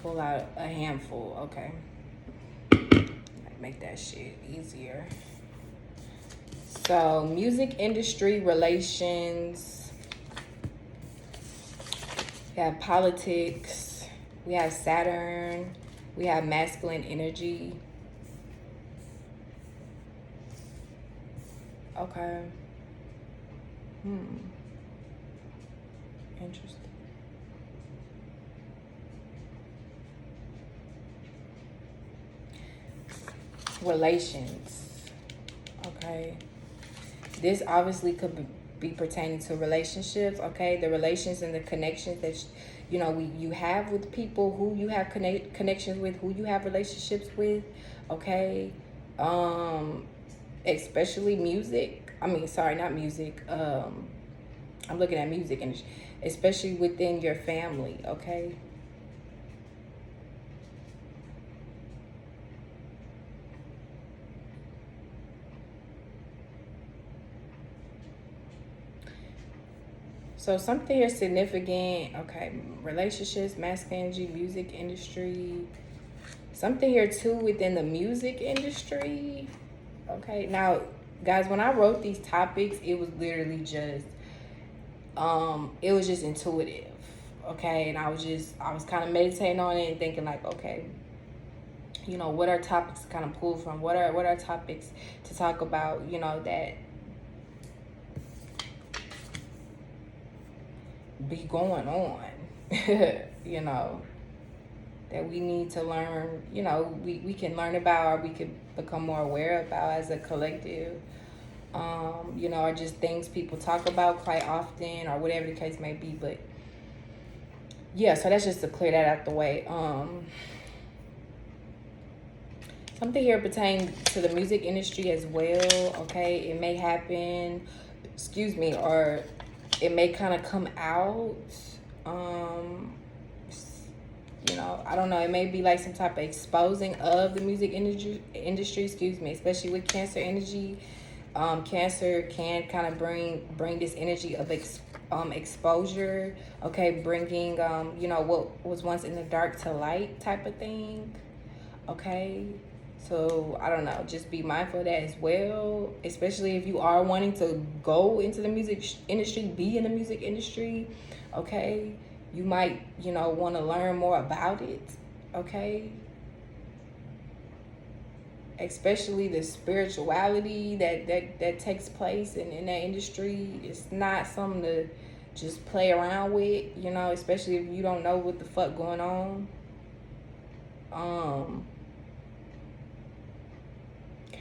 Pull out a handful. Okay. Make that shit easier. So, music industry relations. We have politics. We have Saturn. We have masculine energy. Okay. Interesting. Relations. Okay. This obviously could be pertaining to relationships. Okay, the relations and the connections that you have with people, who you have connections with, who you have relationships with. Okay, especially music. I mean, sorry, not music. I'm looking at music, and especially within your family. Okay. So something here significant. Okay, relationships, masculine energy, music industry. Something here too within the music industry. Okay, now guys, when I wrote these topics, it was literally just it was just intuitive. Okay, and I was kind of meditating on it and thinking like, okay, what are topics to kind of pull from? What are topics to talk about, that be going on, you know, that we need to learn, we can learn about, or we could become more aware about as a collective, or just things people talk about quite often, or whatever the case may be. But yeah, so that's just to clear that out the way. Something here pertaining to the music industry as well. Okay, it may happen, or it may kind of come out. I don't know. It may be like some type of exposing of the music industry. Especially with Cancer energy. Cancer can kind of bring this energy of exposure. Okay, bringing what was once in the dark to light type of thing. Okay. So I don't know, just be mindful of that as well, especially if you are wanting to go into the music industry, be in the music industry. Okay, you might want to learn more about it. Okay, especially the spirituality that takes place in that industry. It's not something to just play around with, especially if you don't know what the fuck going on.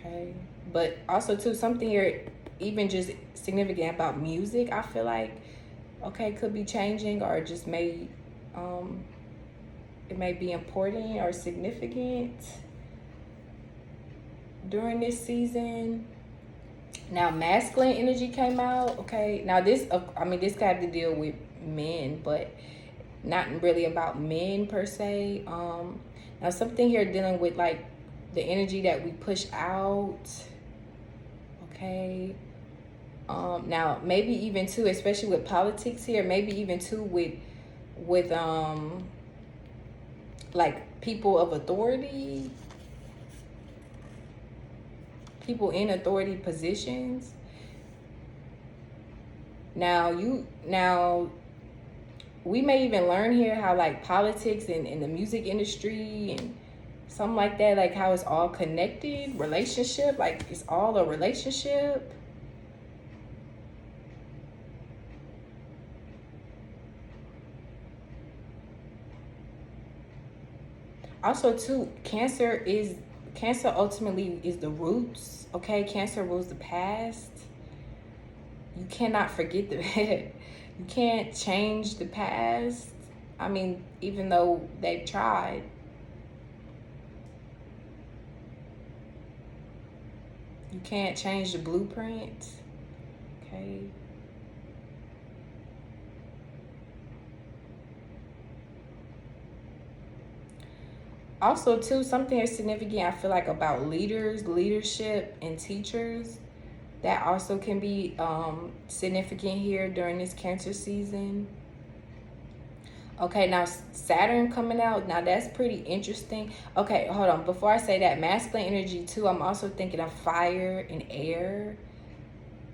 Okay, but also too, something here even just significant about music, I feel like, okay, could be changing, or just it may be important or significant during this season. Now masculine energy came out. Okay, now this could have to deal with men, but not really about men per se. Now something here dealing with like the energy that we push out. Okay. Now maybe even too, especially with politics here, maybe even too with like people of authority, people in authority positions. Now we may even learn here how like politics and the music industry and something like that, like how it's all connected, relationship, like it's all a relationship. Also too, cancer ultimately is the roots. Okay, cancer rules the past. You cannot forget you can't change the past. I mean, even though they've tried. You can't change the blueprint. Okay. Also, too, something is significant, I feel like, about leadership, and teachers. That also can be significant here during this Cancer season. Okay, now Saturn coming out. Now that's pretty interesting. Okay, hold on. Before I say that, masculine energy too, I'm also thinking of fire and air.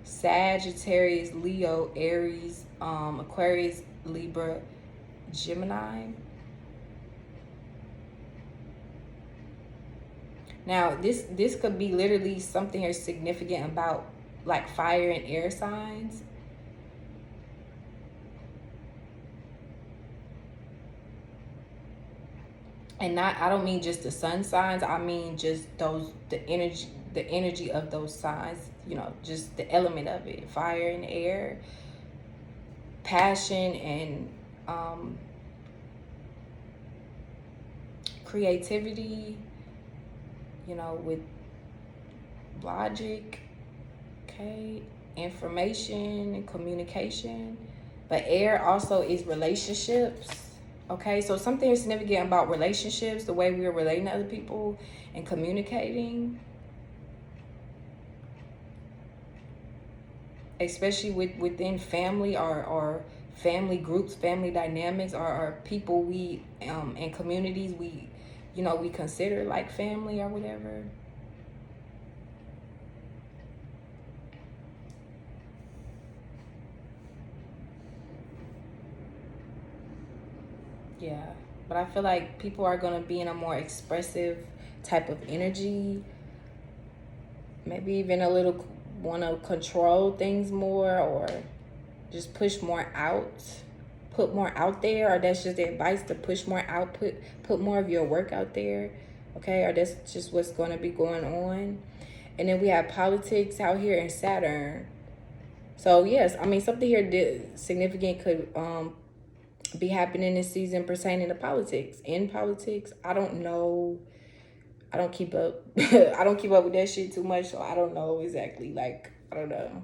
Sagittarius, Leo, Aries, Aquarius, Libra, Gemini. Now this could be literally something here significant about like fire and air signs. And not, I don't mean just the sun signs, I mean just those, the energy of those signs, you know, just the element of it, fire and air, passion and creativity, you know, with logic, okay, information and communication. But air also is relationships. Okay, so something is significant about relationships, the way we are relating to other people and communicating, especially within family or family groups, family dynamics, or people we and communities we, you know, we consider like family or whatever. Yeah, but I feel like people are going to be in a more expressive type of energy, maybe even a little want to control things more or just push more out, put more out there, or that's just the advice to push more out, put more of your work out there, okay, or that's just what's going to be going on. And then we have politics out here in Saturn. So yes, I mean something here significant could be happening this season pertaining to politics. In politics, I don't know. I don't keep up. I don't keep up with that shit too much, so I don't know exactly. Like I don't know,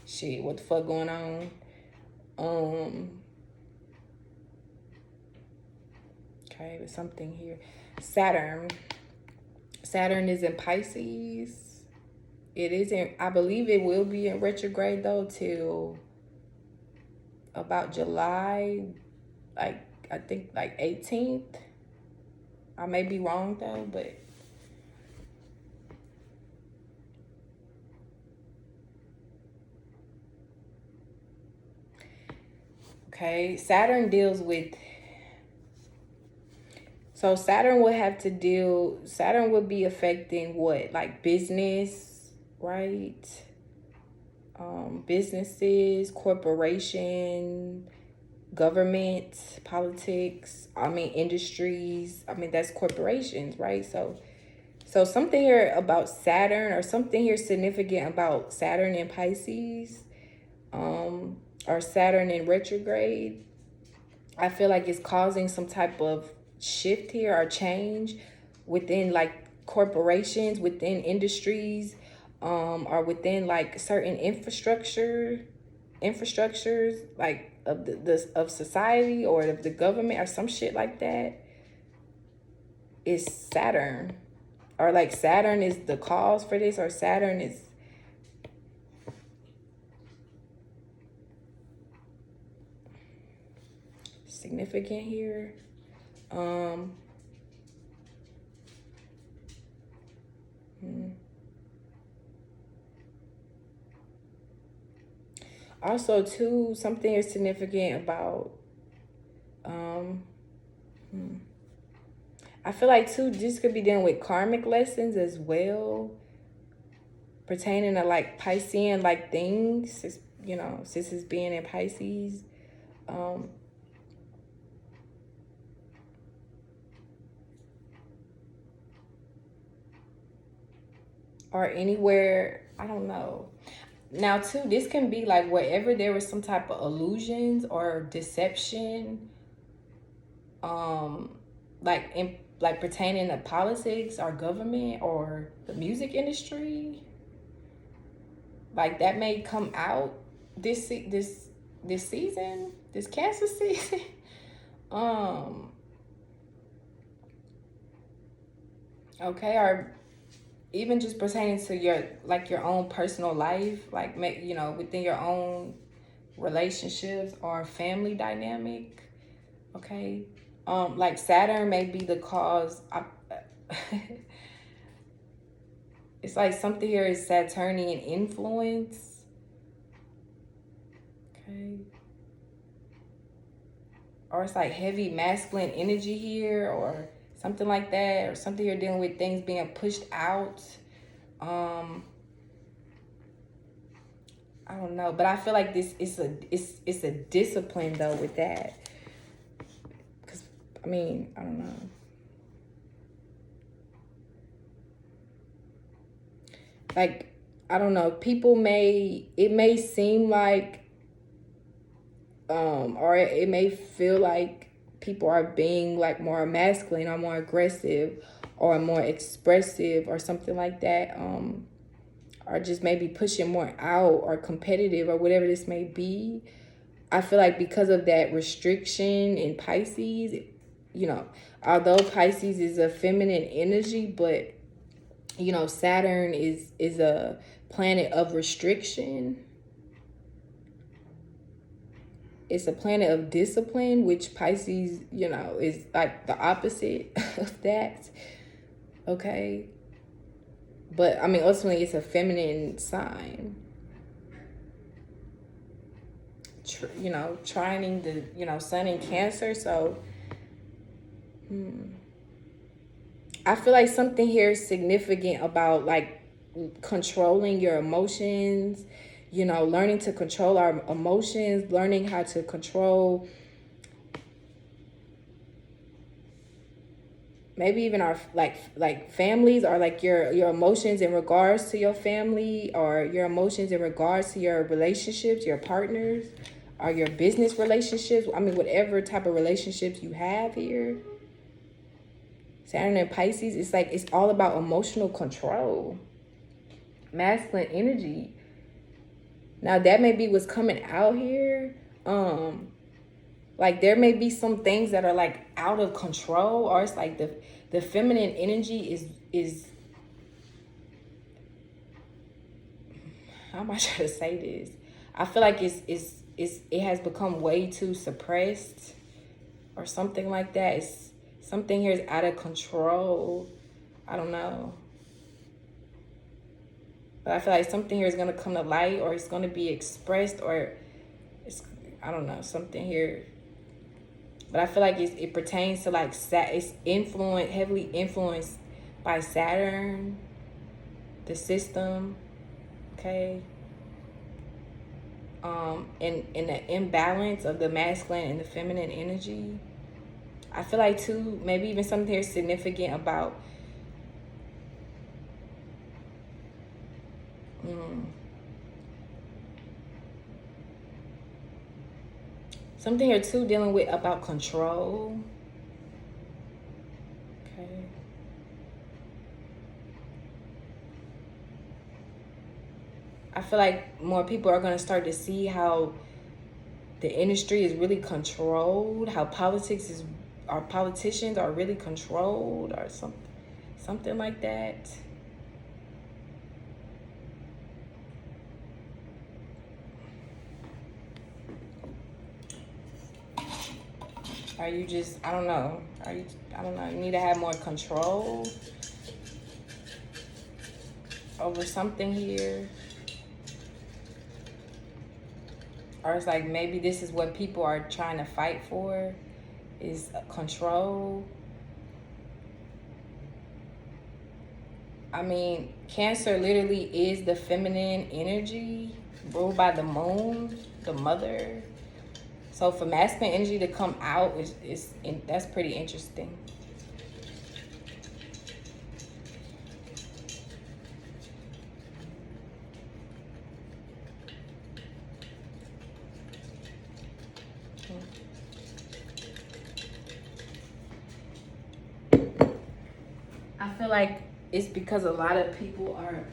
shit, what the fuck going on. Okay, there's something here. Saturn. Saturn is in Pisces. It isn't. I believe it will be in retrograde though till about July, like I think like 18th. I may be wrong though, but okay. Saturn deals with, so Saturn would have to deal, Saturn would be affecting what? Like business, right? Businesses, corporation, government, politics, I mean industries. I mean that's corporations, right? So something here about Saturn, or something here significant about Saturn in Pisces, or Saturn in retrograde, I feel like it's causing some type of shift here or change within like corporations, within industries, or within like certain infrastructures like of the of society or of the government or some shit like that. Is Saturn, or like Saturn is the cause for this, or Saturn is significant here. Also, too, something is significant about. Um, I feel like too, this could be dealing with karmic lessons as well, pertaining to like Piscean like things. You know, since it's being in Pisces. Or anywhere, I don't know. Now too, this can be like wherever there was some type of illusions or deception, like in like pertaining to politics or government or the music industry, like that may come out this season, this Cancer season. um okay, or even just pertaining to your like your own personal life, like make, you know, within your own relationships or family dynamic. Okay. Like Saturn may be the cause. It's like something here is Saturnian influence. Okay. Or it's like heavy masculine energy here, or something like that, or something you're dealing with things being pushed out. um I don't know, but I feel like this is it's a discipline though with that, because I mean, I don't know. Like, I don't know, people may, it may seem like or it may feel like people are being like more masculine or more aggressive or more expressive or something like that, or just maybe pushing more out or competitive or whatever this may be. I feel like because of that restriction in Pisces, you know, although Pisces is a feminine energy, but you know, Saturn is a planet of restriction. It's a planet of discipline, which Pisces, you know, is like the opposite of that. Okay. But I mean, ultimately, it's a feminine sign. You know, trining the, you know, sun in Cancer. So I feel like something here is significant about like controlling your emotions, you know, learning to control our emotions, learning how to control maybe even our like families, or like your emotions in regards to your family, or your emotions in regards to your relationships, your partners, or your business relationships. I mean, whatever type of relationships you have here. Saturn and Pisces, it's like it's all about emotional control, masculine energy. Now that may be what's coming out here. Like there may be some things that are like out of control, or it's like the feminine energy is how am I trying to say this? I feel like it has become way too suppressed or something like that. It's something here is out of control. I don't know. But I feel like something here is gonna come to light, or it's gonna be expressed, or it's, I don't know, something here. But I feel like it pertains to like it's heavily influenced by Saturn, the system, okay, and the imbalance of the masculine and the feminine energy. I feel like too, maybe even something here significant about something here too dealing with about control. Okay. I feel like more people are going to start to see how the industry is really controlled, how our politicians are really controlled, or something like that. Are you just, I don't know. I don't know, you need to have more control over something here. Or it's like maybe this is what people are trying to fight for, is control. I mean, Cancer literally is the feminine energy ruled by the moon, the mother. So for masculine energy to come out is that's pretty interesting. I feel like it's because a lot of people are.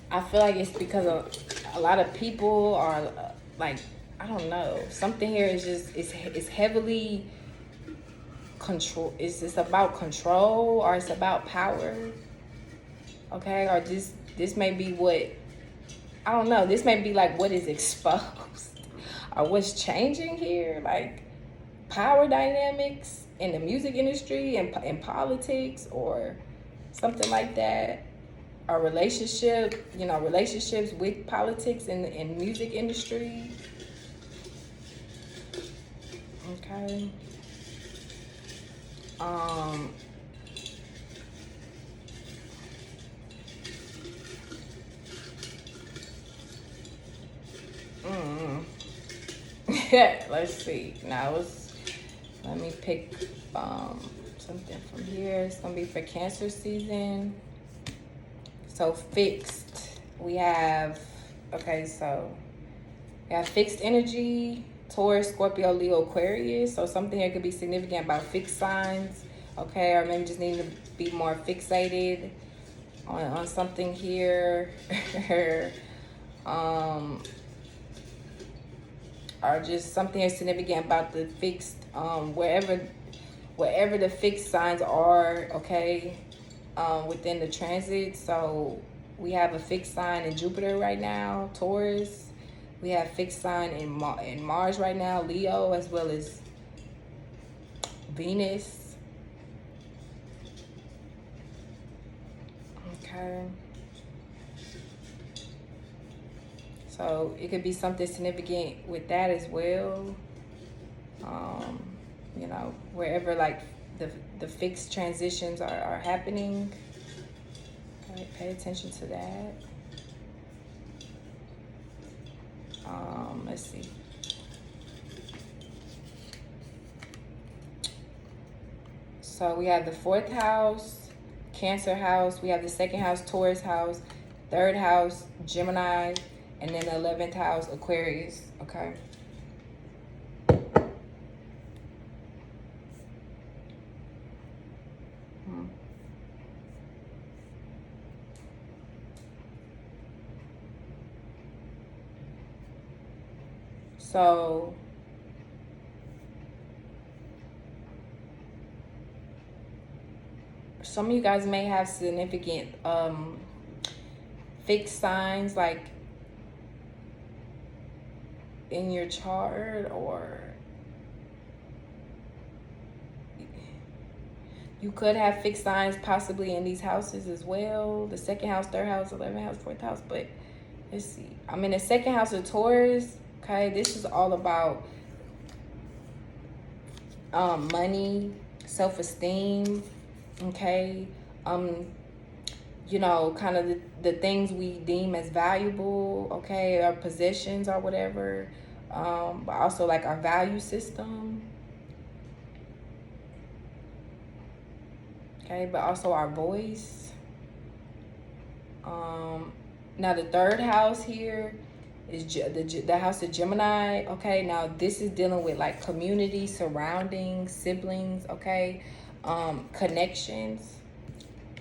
I feel like it's because a lot of people are like, I don't know. Something here is just it's heavily control. It's about control, or it's about power. Okay, or this may be what, I don't know. This may be like what is exposed or what's changing here. Like, power dynamics in the music industry and in politics or something like that. A relationship, you know, relationships with politics in music industry. Okay. Um mm. Let's see. Now let me pick something from here. It's gonna be for Cancer season. So fixed. We have so we have fixed energy, Taurus, Scorpio, Leo, Aquarius. So something that could be significant about fixed signs. Okay, or maybe just need to be more fixated on something here. um or just something that's significant about the fixed wherever the fixed signs are, okay, within the transit. So we have a fixed sign in Jupiter right now, Taurus. We have fixed sign in Mars right now, Leo, as well as Venus. Okay. So it could be something significant with that as well. You know, wherever like the fixed transitions are happening. Okay, pay attention to that. Let's see. So we have the 4th house, Cancer house. We have the 2nd house, Taurus house, 3rd house, Gemini, and then the 11th house, Aquarius. Okay. So some of you guys may have significant fixed signs like in your chart, or you could have fixed signs possibly in these houses as well. The 2nd house, 3rd house, 11th house, 4th house. But let's see. I'm in the 2nd house of Taurus. Okay, this is all about money, self-esteem. Okay, you know, kind of the things we deem as valuable. Okay, our possessions or whatever. But also like our value system. Okay, but also our voice. Now the 3rd house here is the house of Gemini. Okay, now this is dealing with like community, surroundings, siblings. Okay, connections.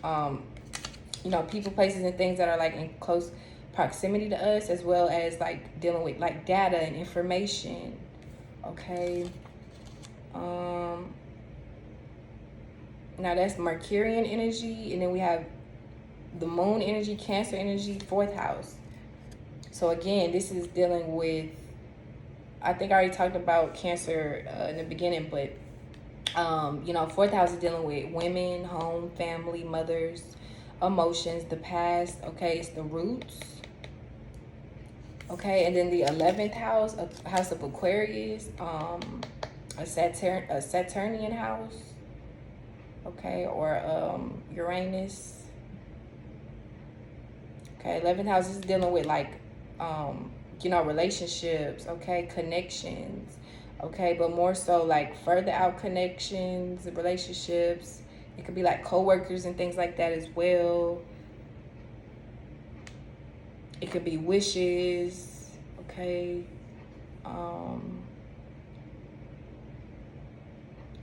You know, people, places, and things that are like in close proximity to us, as well as like dealing with like data and information. Okay. Now that's Mercurian energy, and then we have the moon energy, Cancer energy, 4th house. So again, this is dealing with, I think I already talked about Cancer in the beginning, but you know, 4th house is dealing with women, home, family, mothers, emotions, the past. Okay, it's the roots. Okay, and then the 11th house, a house of Aquarius, a Saturnian house. Okay, or Uranus. Okay, 11th house is dealing with like you know, relationships, okay, connections, okay, but more so like further out connections, relationships. It could be like co-workers and things like that as well. It could be wishes, okay.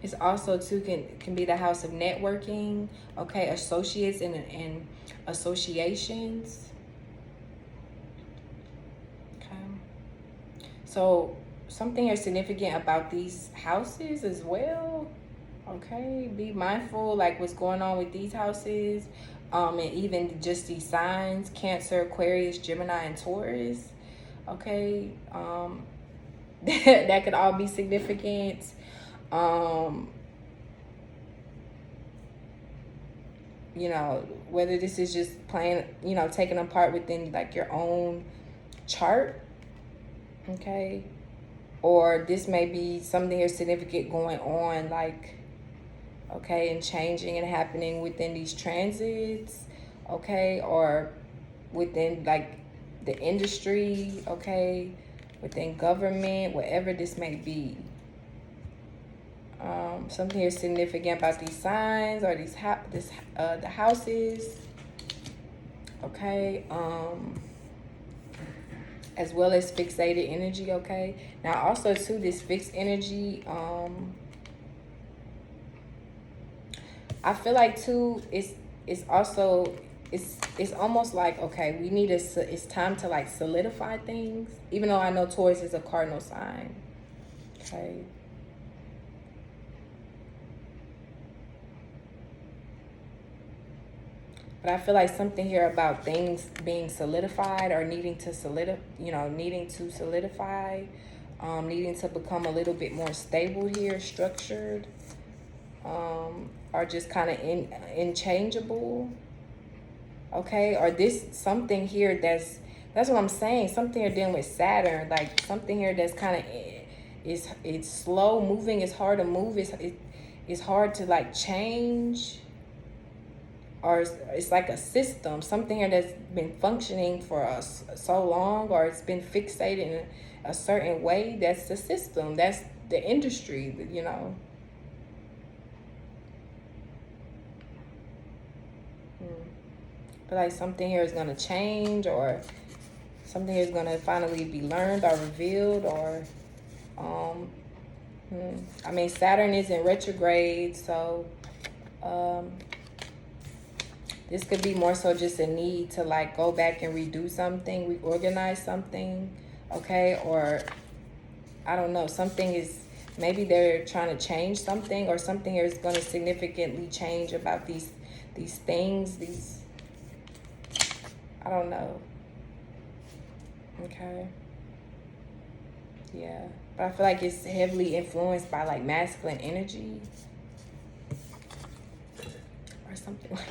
It's also too can be the house of networking, okay, associates and associations. Okay. So something is significant about these houses as well. Okay, be mindful like what's going on with these houses, and even just these signs: Cancer, Aquarius, Gemini, and Taurus. Okay, that could all be significant. Um, you know, whether this is just playing, you know, taking a part within like your own chart, okay? Or this may be something significant going on, like, okay, and changing and happening within these transits, okay? Or within like the industry, okay? Within government, whatever this may be. Something here significant about these signs or these the houses, okay? As well as fixated energy, okay? Now also too, this fixed energy, I feel like too, it's also it's almost like, okay, we need it's time to like solidify things, even though I know Taurus is a cardinal sign, okay? But I feel like something here about things being solidified or needing to solidify, needing to solidify, needing to become a little bit more stable here, structured, or just kind of inchangeable, okay? Or this something here that's what I'm saying. Something here dealing with Saturn, like something here that's kind of it's slow moving. It's hard to move. It's hard to like change. Or it's like a system, something here that's been functioning for us so long, or it's been fixated in a certain way. That's the system. That's the industry, you know. But like something here is gonna change, or something here is gonna finally be learned or revealed, or I mean, Saturn is in retrograde, so this could be more so just a need to like go back and redo something, reorganize something, okay? Or I don't know, something is, maybe they're trying to change something, or something is going to significantly change about these things, I don't know, okay? Yeah, but I feel like it's heavily influenced by like masculine energy or something like